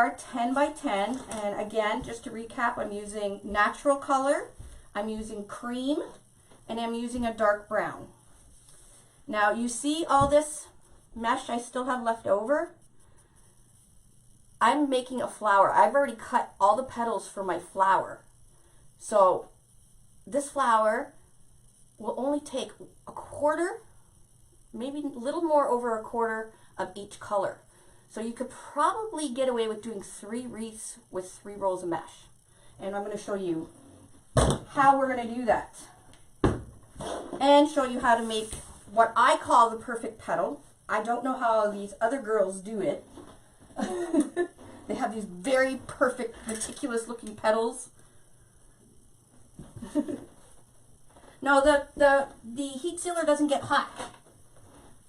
are 10 by 10, and again, just to recap, I'm using natural color, I'm using cream, and I'm using a dark brown. Now you see all this mesh I still have left over? I'm making a flower. I've already cut all the petals for my flower. So this flower will only take a quarter, maybe a little more over a quarter of each color. So you could probably get away with doing 3 wreaths with 3 rolls of mesh. And I'm going to show you how we're going to do that. And show you how to make what I call the perfect petal. I don't know how these other girls do it. They have these very perfect, meticulous looking petals. No, the heat sealer doesn't get hot.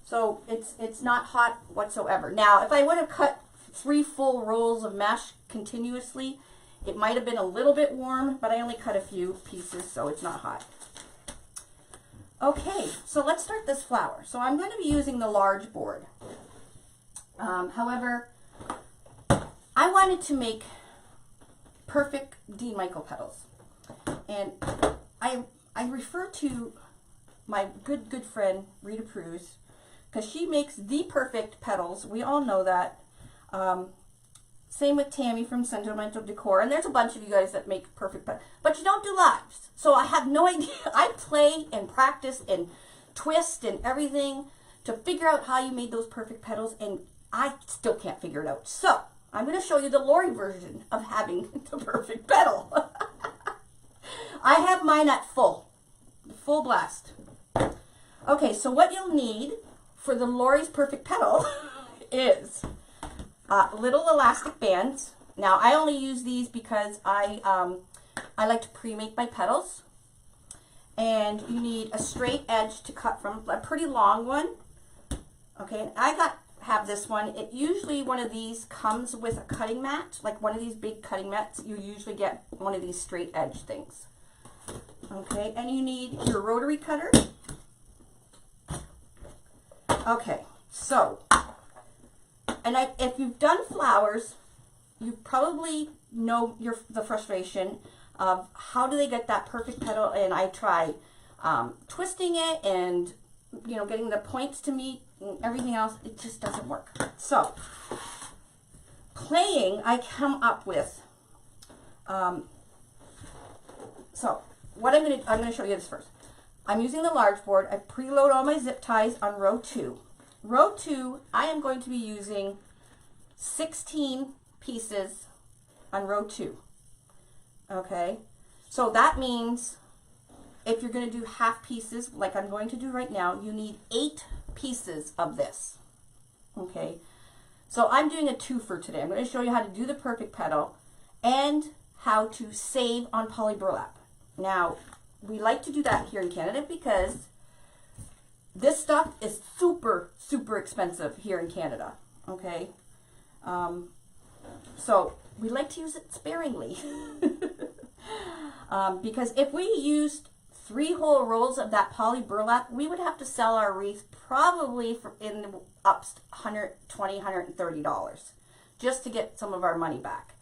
So it's not hot whatsoever. Now, if I would have cut 3 full rolls of mesh continuously, it might have been a little bit warm, but I only cut a few pieces, so it's not hot. Okay, so let's start this flower. So I'm going to be using the large board. However, I wanted to make perfect Dean Michael petals. And I refer to my good friend, Rita Pruse, because she makes the perfect petals. We all know that. Same with Tammy from Sentimental Decor. And there's a bunch of you guys that make perfect petals. But you don't do lives. So I have no idea. I play and practice and twist and everything to figure out how you made those perfect petals. And I still can't figure it out. So I'm going to show you the Lori version of having the perfect petal. I have mine at full blast. Okay, so what you'll need for the Lori's perfect petal is little elastic bands. Now I only use these because I like to pre-make my petals. And you need a straight edge to cut from, a pretty long one. Okay, I have this one. It usually, one of these comes with a cutting mat, like one of these big cutting mats. You usually get one of these straight edge things. Okay, and you need your rotary cutter. Okay, so, and if you've done flowers, you probably know the frustration of how do they get that perfect petal. And I try twisting it and, you know, getting the points to meet and everything else. It just doesn't work. So playing, I come up with so what I'm going to show you this first. I'm using the large board. I preload all my zip ties on row 2. Row 2, I am going to be using 16 pieces on row 2. Okay, so that means if you're going to do half pieces, like I'm going to do right now, you need 8 pieces of this. Okay, so I'm doing a twofer today. I'm going to show you how to do the perfect petal and how to save on poly burlap. Now, we like to do that here in Canada because this stuff is super expensive here in Canada. Okay, so we like to use it sparingly. Because if we used 3 whole rolls of that poly burlap, we would have to sell our wreath probably in up $120, $130 just to get some of our money back.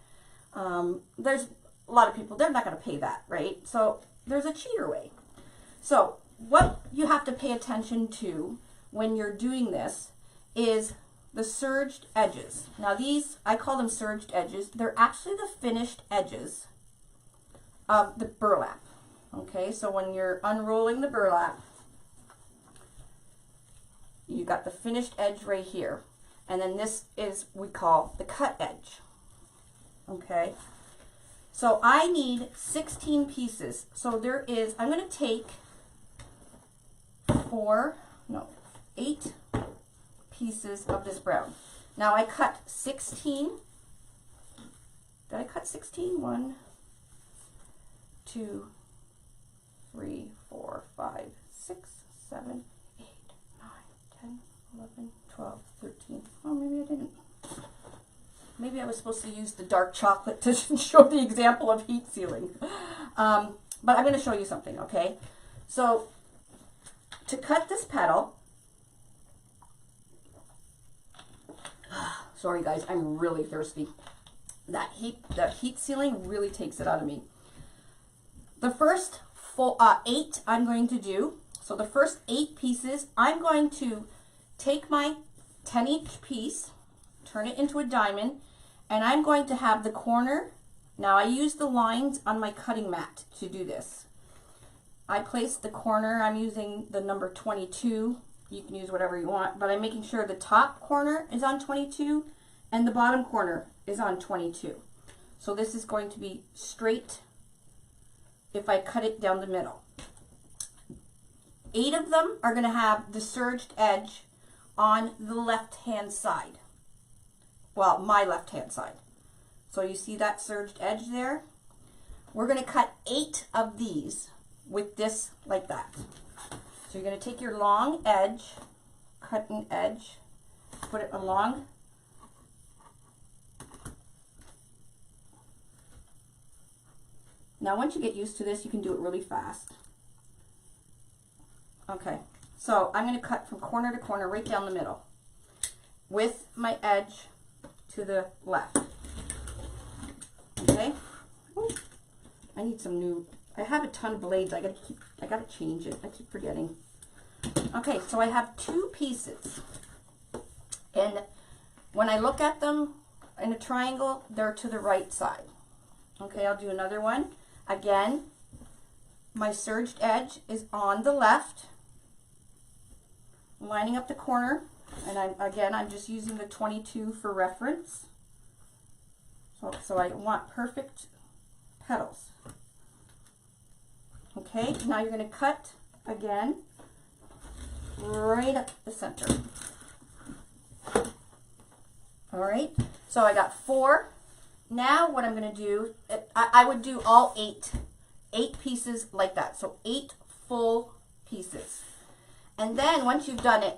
There's a lot of people, they're not going to pay that, right? So there's a cheaper way. So what you have to pay attention to when you're doing this is the serged edges. Now these, I call them serged edges. They're actually the finished edges of the burlap. Okay, so when you're unrolling the burlap, you got the finished edge right here. And then this is, we call the cut edge. Okay, so I need 16 pieces. So there is, I'm going to take 8 pieces of this brown. Now I cut 16. Did I cut 16? 1, 2, 3, 4, 5, 6, 7, 8, 9, 10, 11, 12, 13. Oh, maybe I didn't. Maybe I was supposed to use the dark chocolate to show the example of heat sealing. But I'm going to show you something, okay? So to cut this petal, sorry guys, I'm really thirsty. the heat sealing really takes it out of me. The first 8 I'm going to do, so the first 8 pieces, I'm going to take my 10-inch piece, turn it into a diamond, and I'm going to have the corner. Now I use the lines on my cutting mat to do this. I place the corner, I'm using the number 22. You can use whatever you want, but I'm making sure the top corner is on 22 and the bottom corner is on 22. So this is going to be straight if I cut it down the middle. 8 of them are going to have the serged edge on the left-hand side. Well, my left-hand side. So you see that serged edge there? We're going to cut 8 of these with this like that. So you're going to take your long edge, cut an edge, put it along. Now once you get used to this, you can do it really fast. Okay, so I'm going to cut from corner to corner right down the middle with my edge to the left. Okay. Ooh, I need some new, I have a ton of blades. I gotta change it. I keep forgetting. Okay, so I have 2 pieces. And when I look at them in a triangle, they're to the right side. Okay, I'll do another one. Again, my serged edge is on the left. I'm lining up the corner, and I'm just using the 22 for reference. So I want perfect petals. Okay, now you're going to cut again right up the center. All right, so I got 4. Now what I'm going to do, I would do all 8 pieces like that. So 8 full pieces. And then once you've done it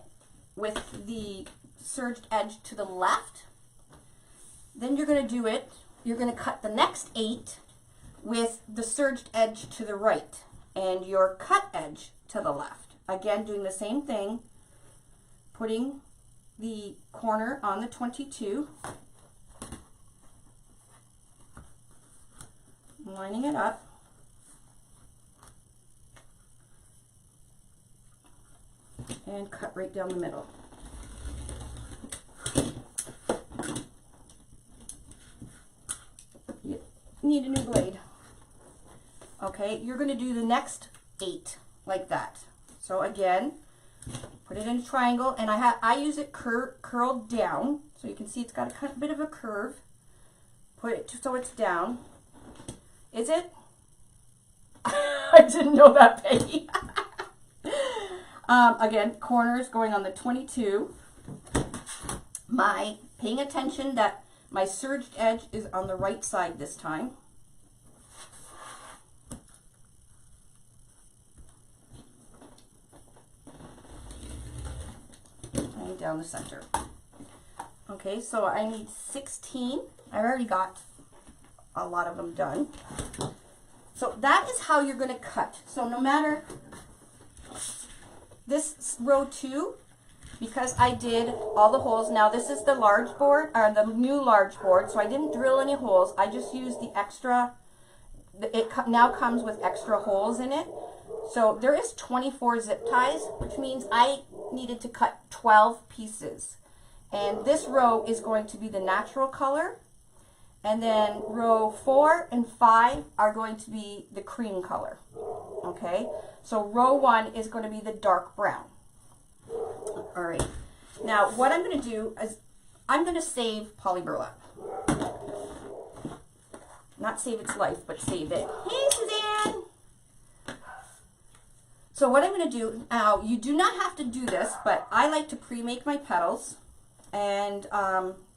with the serged edge to the left, then you're going to do it, you're going to cut the next 8 with the serged edge to the right and your cut edge to the left. Again, doing the same thing, putting the corner on the 22, lining it up, and cut right down the middle. You need a new blade. Okay, you're going to do the next 8 like that. So again, put it in a triangle, and I use it curled down, so you can see it's got a bit of a curve. Put it so it's down. Is it? I didn't know that, Peggy. Again, corners going on the 22. Paying attention that my serged edge is on the right side this time. And down the center. Okay, so I need 16. I already got a lot of them done. So that is how you're going to cut. So no matter this row 2, because I did all the holes. Now this is the large board, or the new large board, so I didn't drill any holes. I just used the extra, it now comes with extra holes in it. So there is 24 zip ties, which means I needed to cut 12 pieces. And this row is going to be the natural color. And then row 4 and 5 are going to be the cream color. Okay, so row 1 is going to be the dark brown. All right, now what I'm going to do is I'm going to save poly burlap. Not save its life, but save it. Hey, Suzanne! So what I'm going to do, now you do not have to do this, but I like to pre-make my petals. And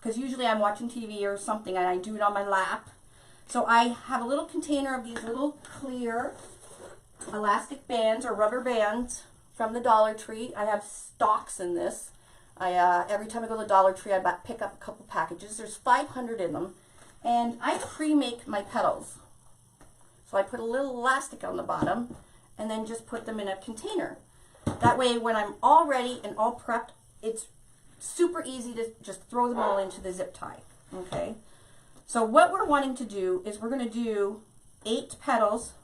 because usually I'm watching TV or something and I do it on my lap. So I have a little container of these little clear elastic bands or rubber bands from the Dollar Tree. I have stocks in this. Every time I go to the Dollar Tree, I pick up a couple packages. There's 500 in them. And I pre-make my petals. So I put a little elastic on the bottom and then just put them in a container. That way when I'm all ready and all prepped, it's super easy to just throw them all into the zip tie. Okay, So what we're wanting to do is we're going to do 8 petals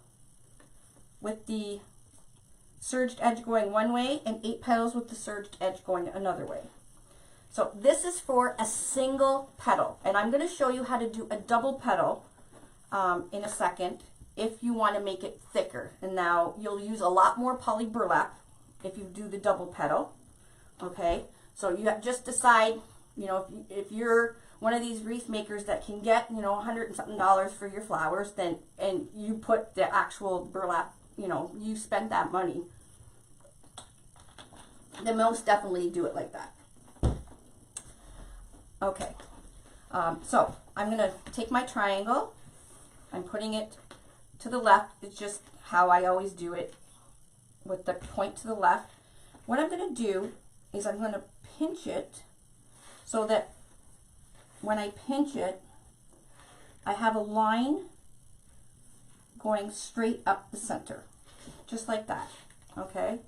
with the serged edge going one way and 8 petals with the serged edge going another way. So this is for a single petal, and I'm going to show you how to do a double petal in a second if you want to make it thicker. And now you'll use a lot more poly burlap if you do the double petal. Okay, so you just decide, you know, if you're one of these wreath makers that can get, you know, $100 and something for your flowers, then, and you put the actual burlap, you know, you spend that money, then most definitely do it like that. Okay, so I'm going to take my triangle, I'm putting it to the left. It's just how I always do it, with the point to the left. What I'm going to do is I'm going to pinch it so that when I pinch it, I have a line going straight up the center, just like that, okay?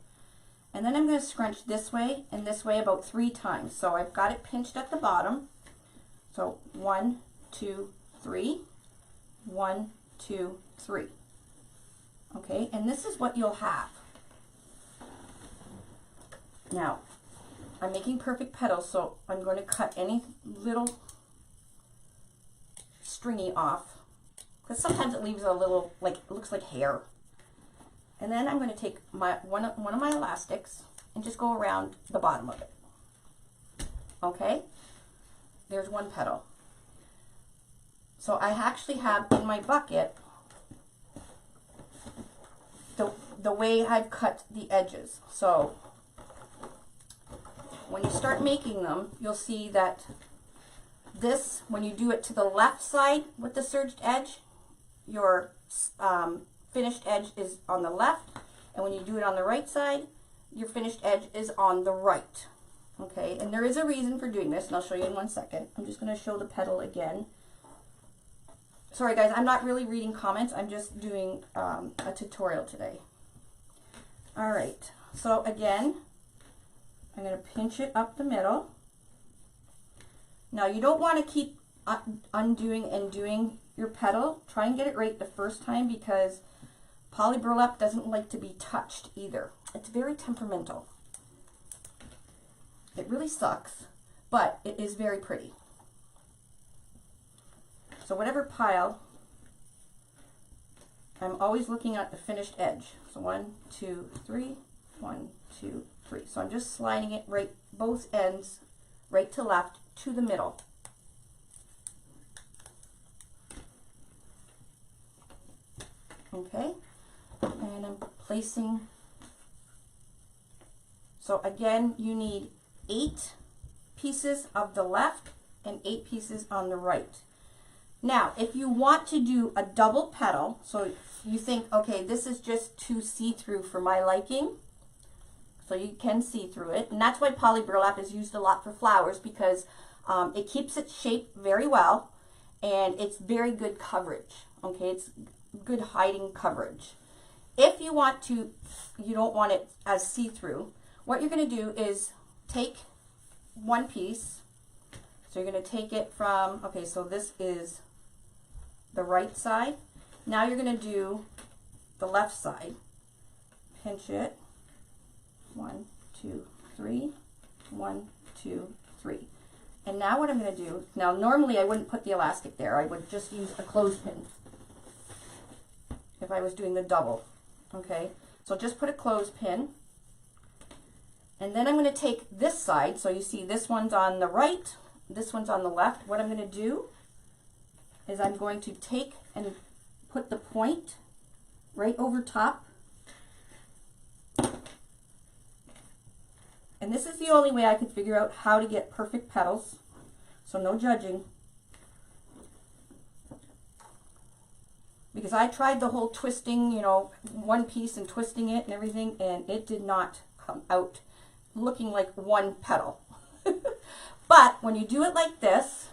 And then I'm going to scrunch this way and this way about 3 times. So I've got it pinched at the bottom. So 1, 2, 3, 1, 2, 3. Okay, and this is what you'll have. Now, I'm making perfect petals, so I'm going to cut any little stringy off, because sometimes it leaves a little, like, it looks like hair. And then I'm going to take my one of my elastics and just go around the bottom of it. Okay, there's one petal. So I actually have in my bucket the way I've cut the edges. So when you start making them, you'll see that this, when you do it to the left side with the serged edge, your finished edge is on the left, and when you do it on the right side, your finished edge is on the right. Okay, and there is a reason for doing this, and I'll show you in 1 second. I'm just going to show the petal again. Sorry guys, I'm not really reading comments, I'm just doing a tutorial today. Alright, so again, I'm going to pinch it up the middle. Now you don't want to keep undoing and doing your petal. Try and get it right the first time, because poly burlap doesn't like to be touched either. It's very temperamental. It really sucks, but it is very pretty. So whatever pile, I'm always looking at the finished edge. So 1, 2, 3, 1, 2, 3. So I'm just sliding it right, both ends, right to left, to the middle. Okay, and I'm placing, so again, you need 8 pieces of the left and 8 pieces on the right. Now, if you want to do a double petal, so you think, okay, this is just too see-through for my liking, so you can see through it, and that's why poly burlap is used a lot for flowers, because it keeps its shape very well, and it's very good coverage. Okay, it's good hiding coverage. If you want to, you don't want it as see-through, what you're going to do is take one piece. So you're going to take it from, okay, so this is the right side. Now you're going to do the left side. Pinch it. 1, 2, 3. 1, 2, 3. And now what I'm going to do, now normally I wouldn't put the elastic there. I would just use a clothespin if I was doing the double. Okay, so just put a clothespin. And then I'm going to take this side. So you see this one's on the right, this one's on the left. What I'm going to do is I'm going to take and put the point right over top. And this is the only way I could figure out how to get perfect petals, so no judging. Because I tried the whole twisting, you know, one piece and twisting it and everything, and it did not come out looking like one petal. But when you do it like this,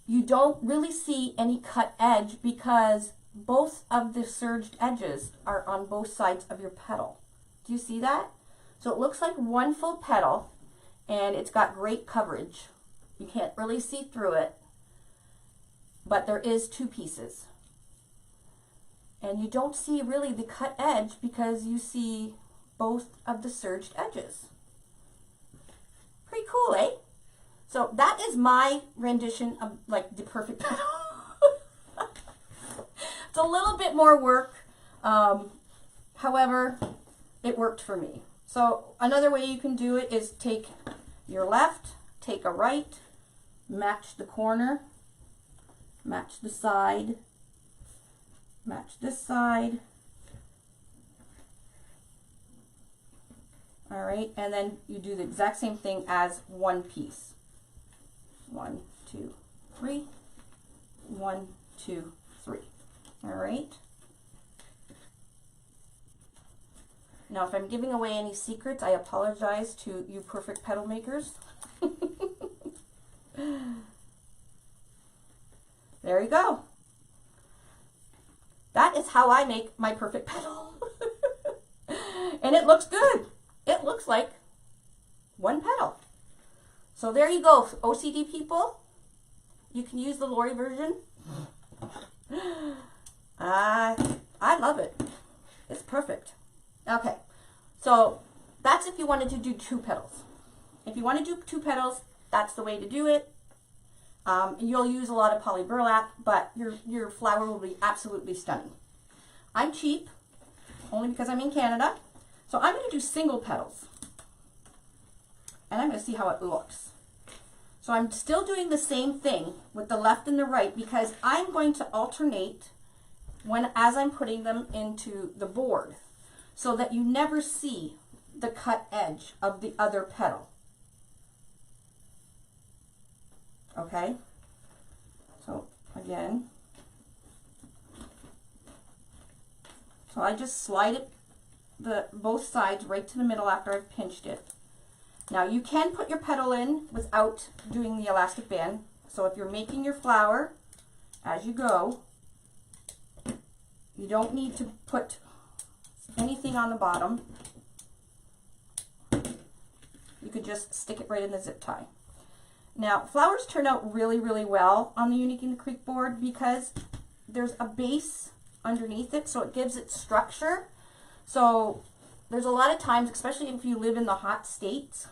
you don't really see any cut edge, because both of the serged edges are on both sides of your petal. Do you see that? So it looks like one full petal, and it's got great coverage. You can't really see through it. but there is two pieces. And you don't see really the cut edge because you see both of the serged edges. Pretty cool, eh? So that is my rendition of like the perfect petal. It's a little bit more work. However, it worked for me. So another way you can do it is take your left, take a right, match the corner, match the side, match this side. All right, and then you do the exact same thing as one piece. 1, 2, 3. 1, 2, 3. All right. Now, if I'm giving away any secrets, I apologize to you perfect petal makers. There you go. That is how I make my perfect petal. And it looks good. It looks like one petal. So there you go, OCD people. You can use the Lori version. I love it. It's perfect. Okay, so that's if you wanted to do 2 petals. If you want to do 2 petals, that's the way to do it. You'll use a lot of poly burlap, but your flower will be absolutely stunning. I'm cheap, only because I'm in Canada. So I'm going to do single petals. And I'm going to see how it looks. So I'm still doing the same thing with the left and the right because I'm going to alternate as I'm putting them into the board so that you never see the cut edge of the other petal. Okay? So again, so I just slide it both sides right to the middle after I've pinched it. Now you can put your petal in without doing the elastic band. So if you're making your flower as you go, you don't need to put anything on the bottom. You could just stick it right in the zip tie. Now flowers turn out really, really well on the Unique in the Creek board because there's a base underneath it, so it gives it structure. So there's a lot of times, especially if you live in the hot states,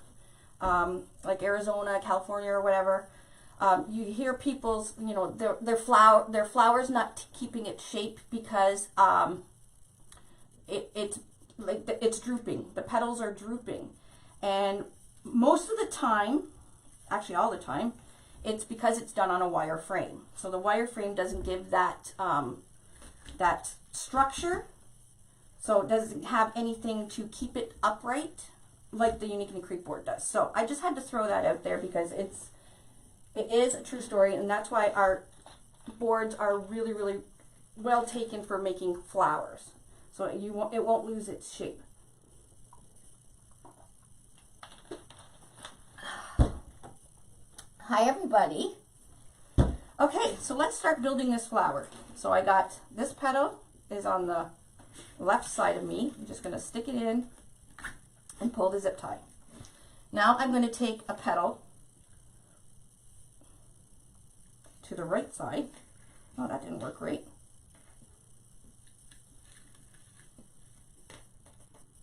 like Arizona, California, or whatever, you hear people's, their flowers not keeping its shape because it's drooping. The petals are drooping, and most of the time, actually all the time, it's because it's done on a wire frame. So the wire frame doesn't give that that structure. So it doesn't have anything to keep it upright like the Unique in the Creek board does. So I just had to throw that out there because it is a true story, and that's why our boards are really, really well taken for making flowers. So it won't lose its shape. Hi everybody. Okay, so let's start building this flower. So I got this petal is on the left side of me. I'm just going to stick it in and pull the zip tie. Now I'm going to take a petal to the right side. Oh, that didn't work right.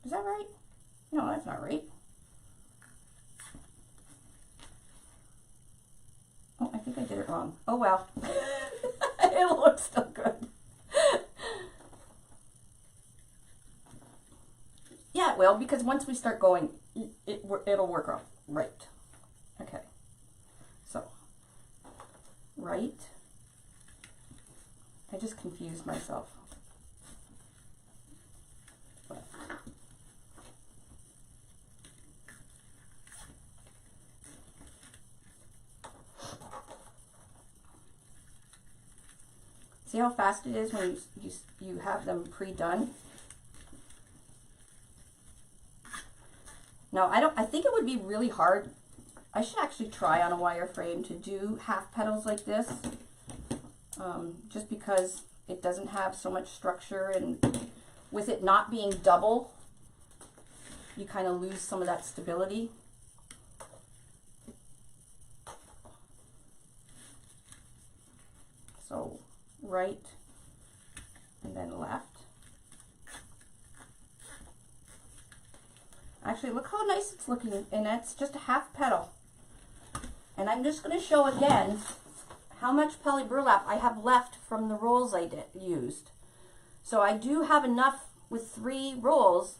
Is that right? No, that's not right. Oh, I think I did it wrong. Oh well. It looks still good. Yeah, it will, because once we start going, it'll work out right. Okay. So, right. I just confused myself. See how fast it is when you have them pre-done? Now, I think it would be really hard. I should actually try on a wire frame to do half petals like this, just because it doesn't have so much structure, and with it not being double, you kind of lose some of that stability. right, and then left. Actually, look how nice it's looking, and that's just a half petal. And I'm just going to show again how much poly burlap I have left from the rolls I used. So I do have enough with 3 rolls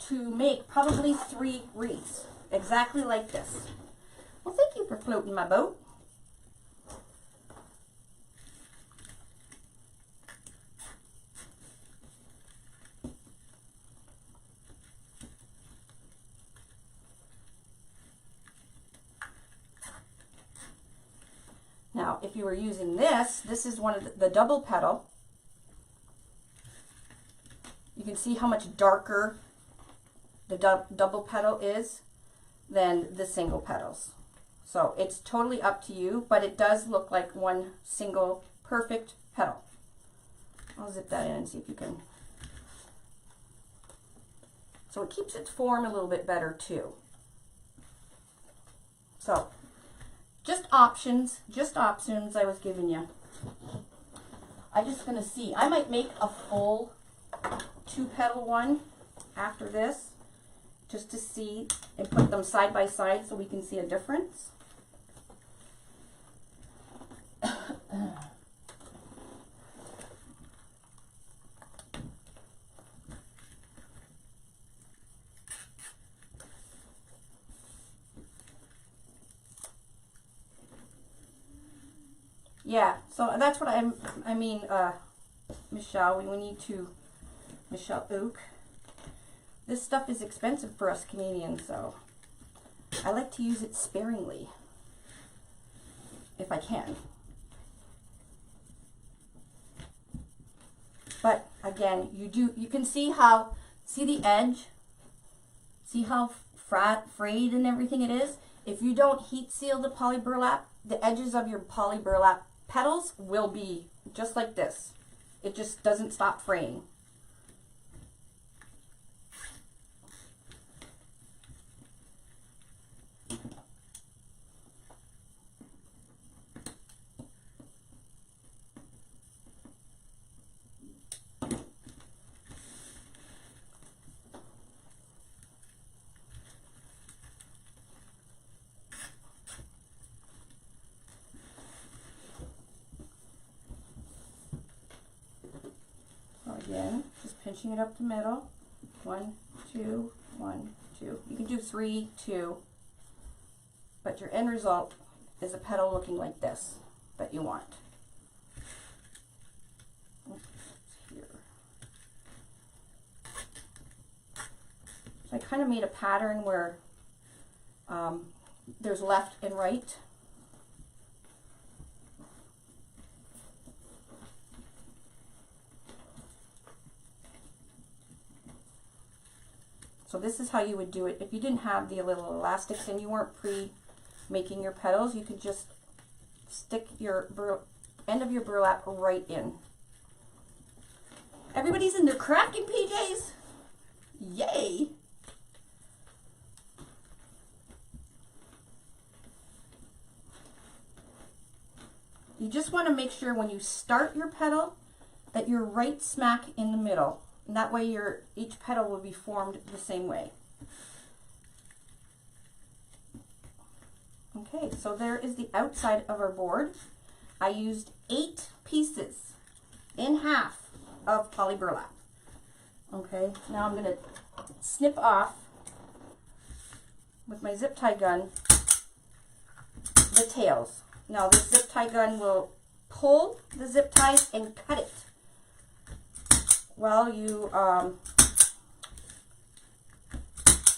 to make probably 3 wreaths, exactly like this. Well, thank you for floating my boat. Now, if you were using this is one of the double petal. You can see how much darker the double petal is than the single petals. So it's totally up to you, but it does look like one single perfect petal. I'll zip that in and see if you can. So it keeps its form a little bit better too. So just options I was giving you. I'm just going to see. I might make a full 2-petal one after this, just to see and put them side by side so we can see a difference. Yeah, so that's what I mean, Michelle, we need to, Michelle Oak. This stuff is expensive for us Canadians, so I like to use it sparingly, if I can. But again, you can see the edge, see how frayed and everything it is. If you don't heat seal the poly burlap, the edges of your poly burlap petals will be just like this. It just doesn't stop fraying. Again, just pinching it up the middle. 1, 2, 1, 2. You can do 3, 2, but your end result is a petal looking like this that you want. Here. So I kind of made a pattern where there's left and right. So this is how you would do it. If you didn't have the little elastics and you weren't pre-making your petals, you could just stick your end of your burlap right in. Everybody's in their crafting PJs? Yay! You just want to make sure when you start your petal that you're right smack in the middle. And that way each petal will be formed the same way. Okay, so there is the outside of our board. I used 8 pieces in half of poly burlap. Okay, now I'm going to snip off with my zip tie gun the tails. Now the zip tie gun will pull the zip ties and cut it. Well, you,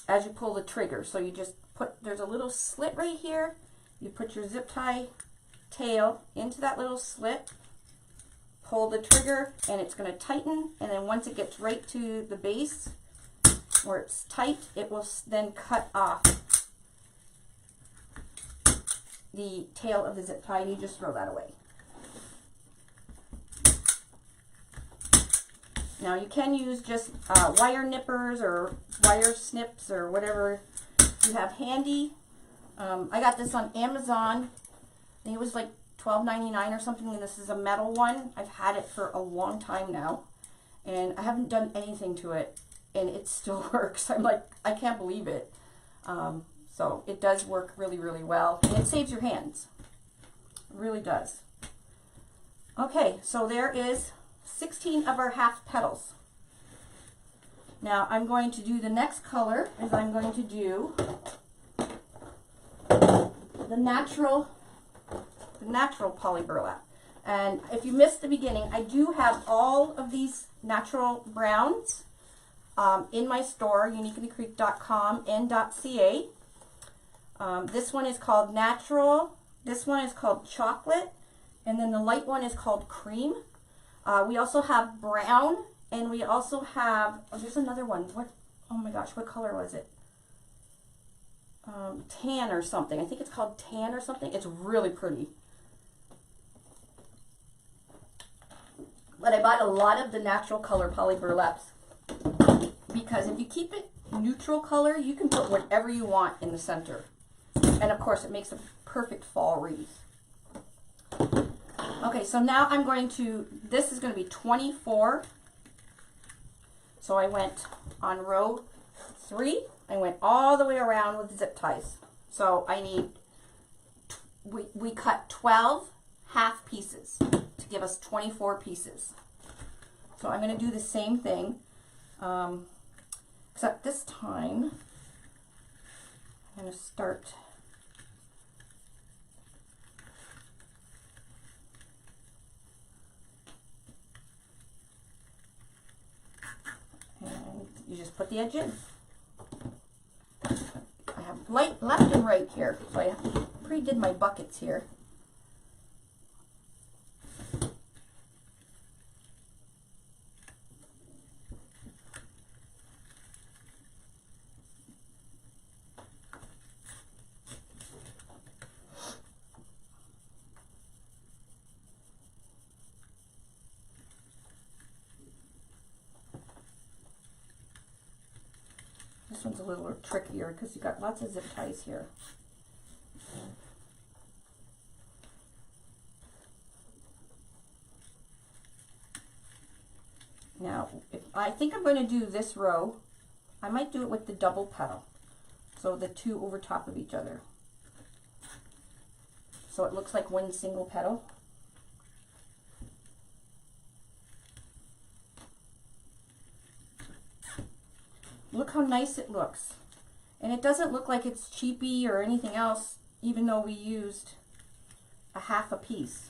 as you pull the trigger, so you just there's a little slit right here, you put your zip tie tail into that little slit, pull the trigger, and it's going to tighten, and then once it gets right to the base, where it's tight, it will then cut off the tail of the zip tie, and you just throw that away. Now you can use just wire nippers or wire snips or whatever you have handy. I got this on Amazon. I think it was like $12.99 or something, and this is a metal one. I've had it for a long time now, and I haven't done anything to it, and it still works. I'm like, I can't believe it. So it does work really, really well, and it saves your hands. It really does. Okay, so there is 16 of our half petals. Now I'm going to do the next color, is I'm going to do the natural poly burlap. And if you missed the beginning, I do have all of these natural browns in my store, uniqueinthecreek.com and .ca. This one is called natural, this one is called chocolate, and then the light one is called cream. We also have brown, and we also have, oh, there's another one. What, oh my gosh, what color was it? Tan or something. I think it's called tan or something. It's really pretty. But I bought a lot of the natural color poly burlaps because if you keep it neutral color, you can put whatever you want in the center. And of course, it makes a perfect fall wreath. Okay, so now I'm going to, this is going to be 24. So I went on row 3. I went all the way around with zip ties. So I need, we cut 12 half pieces to give us 24 pieces. So I'm going to do the same thing, except this time I'm going to start and you just put the edge in. I have light left and right here, so I pre-did my buckets here. This one's a little trickier because you got lots of zip ties here. Now, if I think I'm going to do this row, I might do it with the double petal. So the two over top of each other. So it looks like one single petal. Look how nice it looks. And it doesn't look like it's cheapy or anything else, even though we used a half a piece.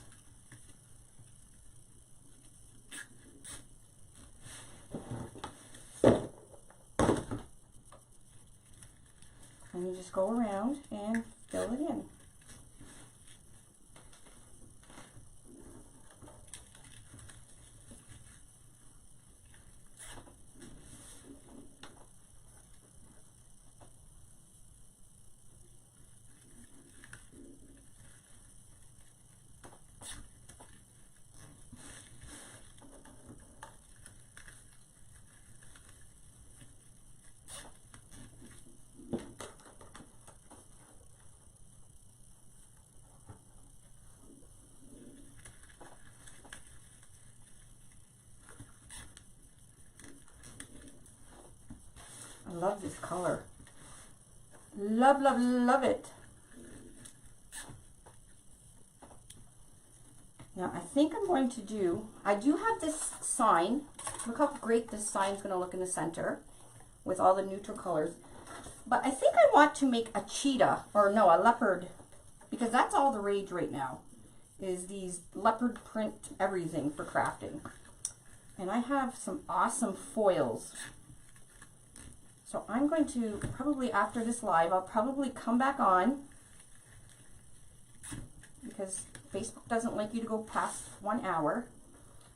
And you just go around and fill it in. I love this color. Love, love, love it. Now I think I'm going to do, I do have this sign. Look how great this sign is going to look in the center with all the neutral colors. But I think I want to make a cheetah, or no, a leopard, because that's all the rage right now, is these leopard print everything for crafting. And I have some awesome foils. So I'm going to probably, after this live, I'll probably come back on, because Facebook doesn't like you to go past 1 hour.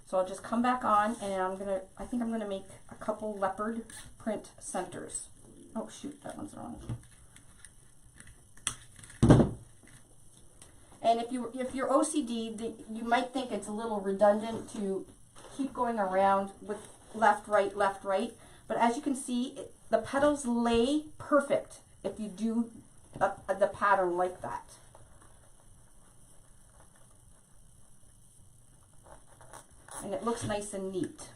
So I'll just come back on, and I think I'm gonna make a couple leopard print centers. Oh shoot, that one's wrong. And if you're OCD, you might think it's a little redundant to keep going around with left, right, but as you can see, the petals lay perfect if you do the pattern like that. and it looks nice and neat.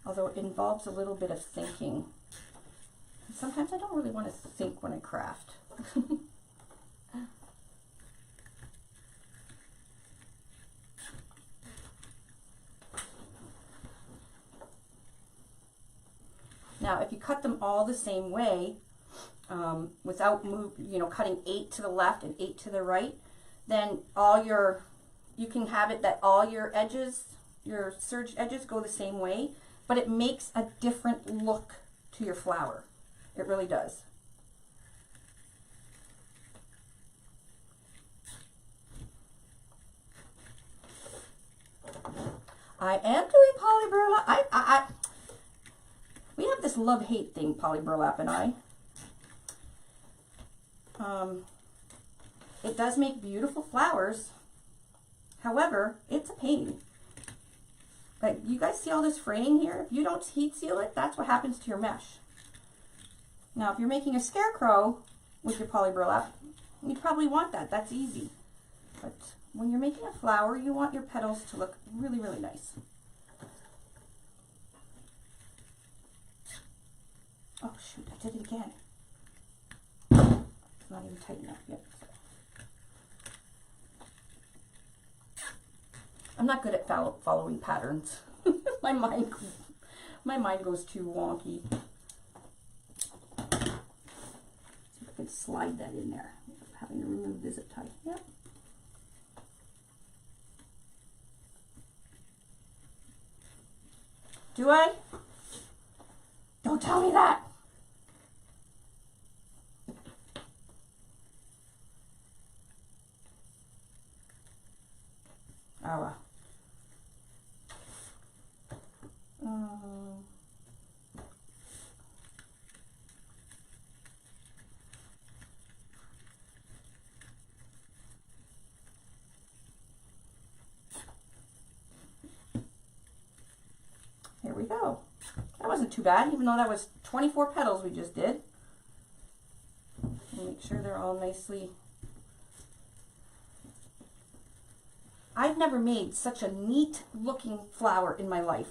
Although it involves a little bit of thinking. Sometimes I don't really want to think when I craft. Now, if you cut them all the same way, without cutting 8 to the left and 8 to the right, then you can have it that all your edges, your serged edges, go the same way, but it makes a different look to your flower. It really does. I am doing poly burlap. We have this love-hate thing, poly burlap and I. It does make beautiful flowers. However, it's a pain. Like, you guys see all this fraying here? If you don't heat seal it, that's what happens to your mesh. Now, if you're making a scarecrow with your poly burlap, you'd probably want that. That's easy. But when you're making a flower, you want your petals to look really, really nice. Oh, shoot, I did it again. It's not even tight enough yet. I'm not good at following patterns. my mind goes too wonky. See if I can slide that in there. I'm having to remove the zip tie. Yep. Do I? Don't tell me that. Oh well. Here we go. That wasn't too bad, even though that was 24 petals we just did. Make sure they're all nicely. I've never made such a neat looking flower in my life.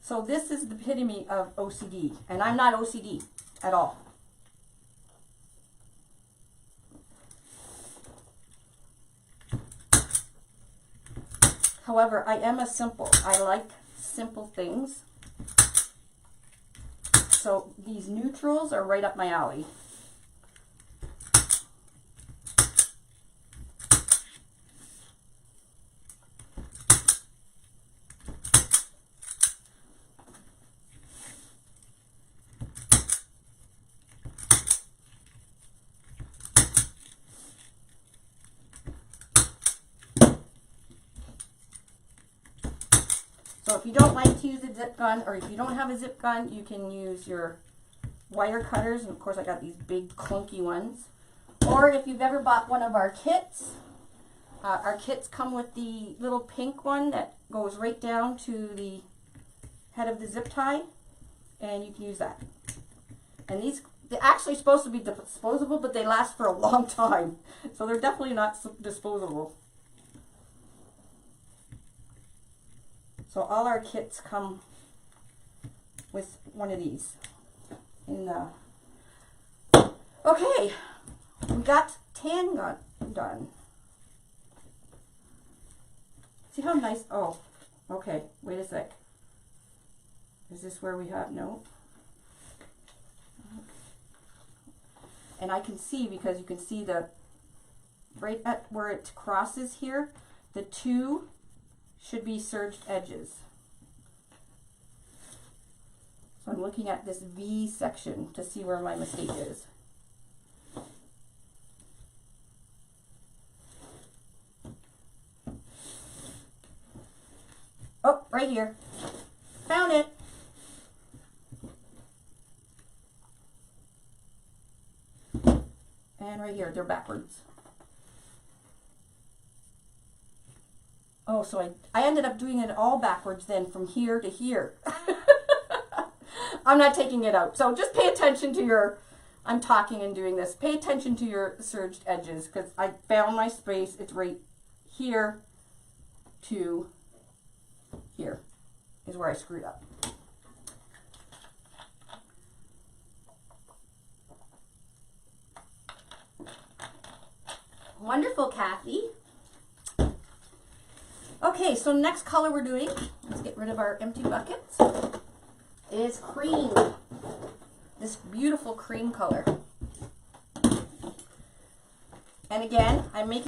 So this is the epitome of OCD, and I'm not OCD at all. However, I am I like simple things. So these neutrals are right up my alley. So if you don't like to use a zip gun, or if you don't have a zip gun, you can use your wire cutters. And of course I got these big clunky ones. Or if you've ever bought one of our kits come with the little pink one that goes right down to the head of the zip tie. And you can use that. And they're actually supposed to be disposable, but they last for a long time. So they're definitely not disposable. So all our kits come with one of these. Okay, we got tan gun done. See how nice? Oh, okay. Wait a sec. Is this where we have no? And I can see, because you can see right at where it crosses here, the two should be serged edges. So I'm looking at this V section to see where my mistake is. Oh, right here. Found it. And right here, they're backwards. Oh, so I ended up doing it all backwards then, from here to here. I'm not taking it out. So just pay attention to your, I'm talking and doing this. Pay attention to your serged edges because I found my space. It's right here to here is where I screwed up. Wonderful, Kathy. Okay, so next color we're doing, let's get rid of our empty buckets, is cream. This beautiful cream color. And again, I'm making